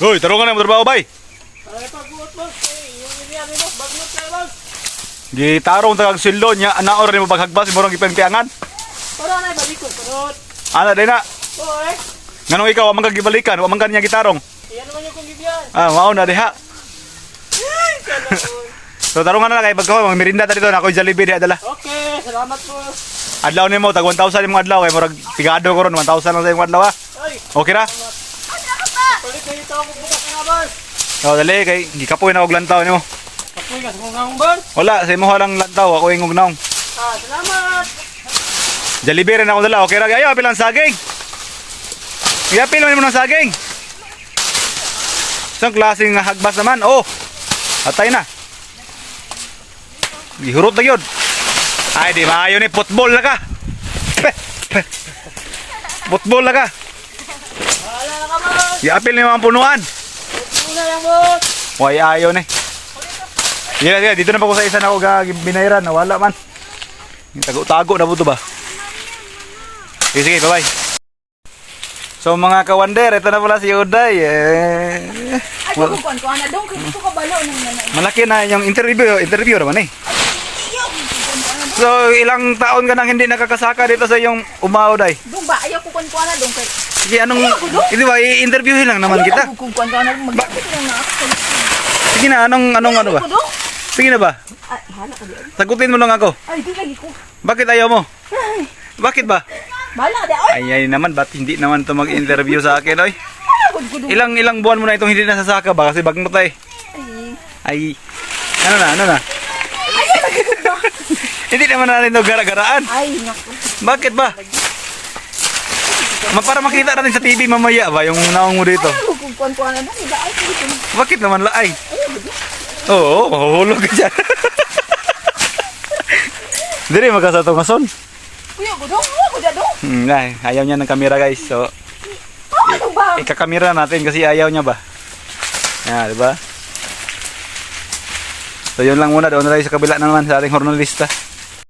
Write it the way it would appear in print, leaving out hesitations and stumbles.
Hoy, tarungan na mo trabaho bay. Ay pagbuot boss. Yung iniyan ni boss, bagnot kayo boss. Gitarong tagang sildo nya anaor ni mo paghagbas imong gipempiangan. Para na balik ko parot. Ana day na. Oy. Nganong ikaw wa man kagibalikan, wa man kanya gitarong. Iyan naman yung kong gibiyan. Mao na diha. Kanaon. So tarungan na kay pagkaw mag merinda ta dito na ako Jollibee diha dala. Okay, salamat po. Adlaw nimo tag 1,000 imong adlaw kay murag tigado ko ron 1,000 lang sa imong adlaw ha. Ay, Okay ra? palit kayo tao ko bukas nga boss. Oh dali kay gikapoy na og lantaw nimo. Apoy ka sa mga boss. Wala sa imong lang lantaw ako ingog naong. Salamat. Jollibee rin ako dala. Okay ra? Ayo pilang saging. Iapil man mo ng saging. Isang klaseng hagbas naman. Oh. Atay na. Gihurot na yun. Ay, di maayo ni football na ka. Football na ka. Wala na ka boss. Iapil ni mga punuan. Una lang boss. Way ayaw ni. Sige, dito na pa ko sa isa na ako binayran. Nawala man. Tago-tago na po ito ba? Sige, bye-bye. So mga kawander, ito na pala si Uday. Ay, kukuan ko na dong, gusto ka balaw nang nanay. Malaki na yung interview naman eh. So ilang taon ka nang hindi nakakasaka dito sa iyong umaw, Day? Dong ba, ayaw kukuan ko na dong kay. Sige, hindi ba, i-interviewin lang naman kita. Ayaw kukuan ko na magdapit lang na ako. Sige na, anong ano ba? Dong? Sige na ba? Ay, hala ka di. Sagutin mo lang ako. Ay, di lagi ko. Bakit ayaw mo? Ay, Bakit ba? bala di oy. Ay naman, ba't hindi naman to mag-interview sa akin, oy? Pagod ko dong. Ilang buwan mo na itong hindi nasasaka ba? Kasi bagnot ay. Ay, Ay, ano na? Hindi naman natin ito gara-garaan. ay, naku. Bakit ba? Para makita natin sa TV mamaya ba yung naong mo dito? Ayaw kukuan ko na dong, ida ay dito. Bakit naman laay? Oo, mahuhulog ka dyan. Dili magkasatong kason. Kuya ko dong, ako da dong. Ayaw niya ng camera guys. So, Ano ba? ikakamera natin kasi ayaw niya ba? Yan, di ba? So, yun lang muna. Doon na tayo sa kabila naman sa ating hornalista.